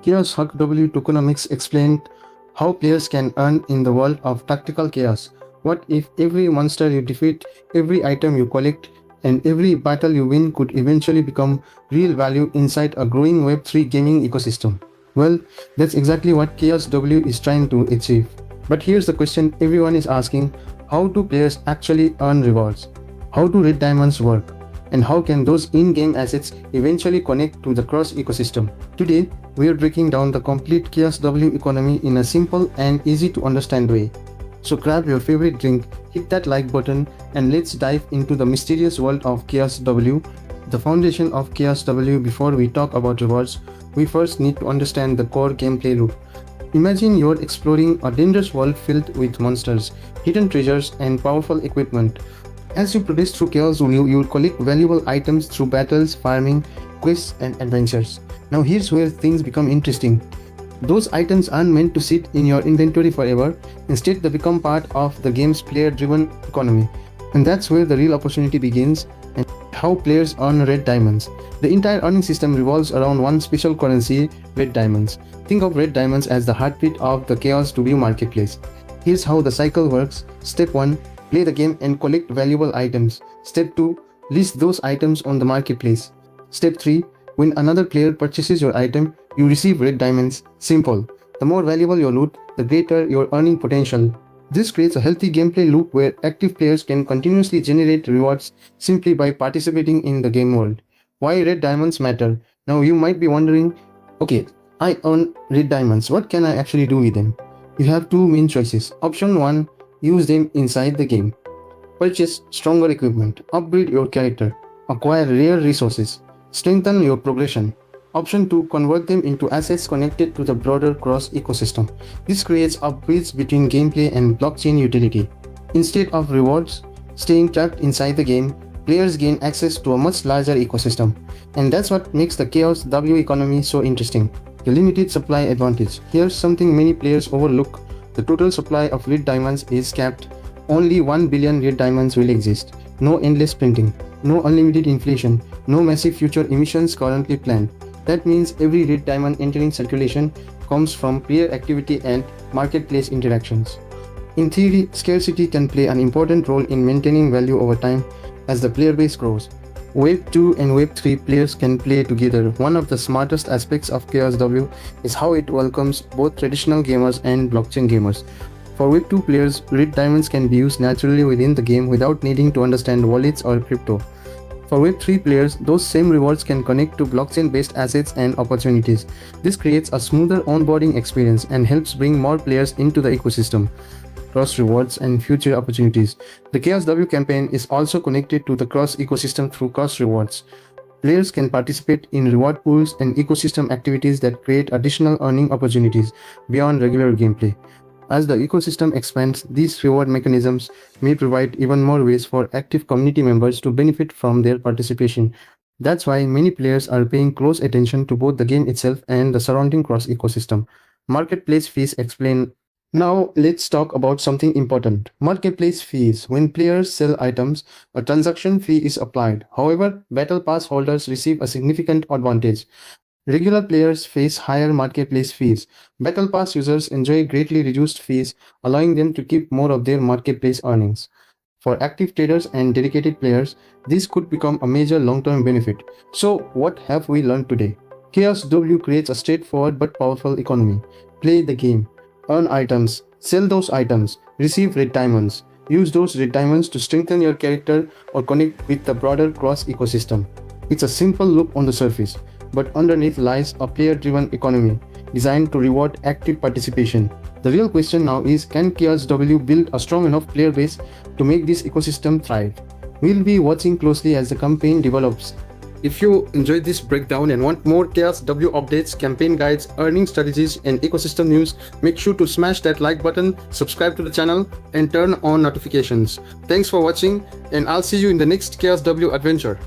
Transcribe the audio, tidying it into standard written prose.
Chaos Hug W Tokenomics explained how players can earn in the world of tactical chaos. What if every monster you defeat, every item you collect, and every battle you win could eventually become real value inside a growing Web3 gaming ecosystem? Well, that's exactly what Chaos W is trying to achieve. But here's the question everyone is asking: how do players actually earn rewards? How do red diamonds work? And how can those in-game assets eventually connect to the cross ecosystem? Today, we are breaking down the complete Chaos W economy in a simple and easy to understand way. So grab your favorite drink, hit that like button, and let's dive into the mysterious world of Chaos W. The foundation of Chaos W. Before we talk about rewards, we first need to understand the core gameplay loop. Imagine you're exploring a dangerous world filled with monsters, hidden treasures, and powerful equipment. As you progress through Chaos W, you will collect valuable items through battles, farming, quests, and adventures. Now here's where things become interesting. Those items aren't meant to sit in your inventory forever, instead they become part of the game's player-driven economy. And that's where the real opportunity begins, and how players earn red diamonds. The entire earning system revolves around one special currency, red diamonds. Think of red diamonds as the heartbeat of the Chaos W marketplace. Here's how the cycle works. Step 1. Play the game and collect valuable items. Step 2. List those items on the marketplace. Step 3. When another player purchases your item, you receive red diamonds. Simple. The more valuable your loot, the greater your earning potential. This creates a healthy gameplay loop where active players can continuously generate rewards simply by participating in the game world. Why red diamonds matter? Now you might be wondering, okay, I earn red diamonds, what can I actually do with them? You have two main choices. Option 1. Use them inside the game. Purchase stronger equipment, upgrade your character, acquire rare resources, strengthen your progression. Option 2. Convert them into assets connected to the broader cross ecosystem. This creates a bridge between gameplay and blockchain utility. Instead of rewards staying trapped inside the game, players gain access to a much larger ecosystem. And that's what makes the Chaos W economy so interesting. The limited supply advantage. Here's something many players overlook. The total supply of red diamonds is capped. Only 1 billion red diamonds will exist. No endless printing, no unlimited inflation, no massive future emissions currently planned. That means every red diamond entering circulation comes from player activity and marketplace interactions. In theory, scarcity can play an important role in maintaining value over time as the player base grows. Web 2 and Web 3 players can play together. One of the smartest aspects of Chaos W is how it welcomes both traditional gamers and blockchain gamers. For Web 2 players, red diamonds can be used naturally within the game without needing to understand wallets or crypto. For Web 3 players, those same rewards can connect to blockchain-based assets and opportunities. This creates a smoother onboarding experience and helps bring more players into the ecosystem. Cross rewards and future opportunities. The Chaos W campaign is also connected to the cross ecosystem through cross rewards. Players can participate in reward pools and ecosystem activities that create additional earning opportunities beyond regular gameplay. As the ecosystem expands, these reward mechanisms may provide even more ways for active community members to benefit from their participation. That's why many players are paying close attention to both the game itself and the surrounding cross ecosystem. Marketplace fees explain. Now let's talk about something important. Marketplace fees. When players sell items, a transaction fee is applied. However, Battle Pass holders receive a significant advantage. Regular players face higher marketplace fees. Battle Pass users enjoy greatly reduced fees, allowing them to keep more of their marketplace earnings. For active traders and dedicated players, this could become a major long-term benefit. So, what have we learned today? Chaos W creates a straightforward but powerful economy. Play the game. Earn items, sell those items, receive red diamonds. Use those red diamonds to strengthen your character or connect with the broader cross ecosystem. It's a simple look on the surface, but underneath lies a player-driven economy designed to reward active participation. The real question now is, can Chaos W build a strong enough player base to make this ecosystem thrive? We'll be watching closely as the campaign develops. If you enjoyed this breakdown and want more Chaos W updates, campaign guides, earning strategies, and ecosystem news, make sure to smash that like button, subscribe to the channel, and turn on notifications. Thanks for watching, and I'll see you in the next Chaos W adventure.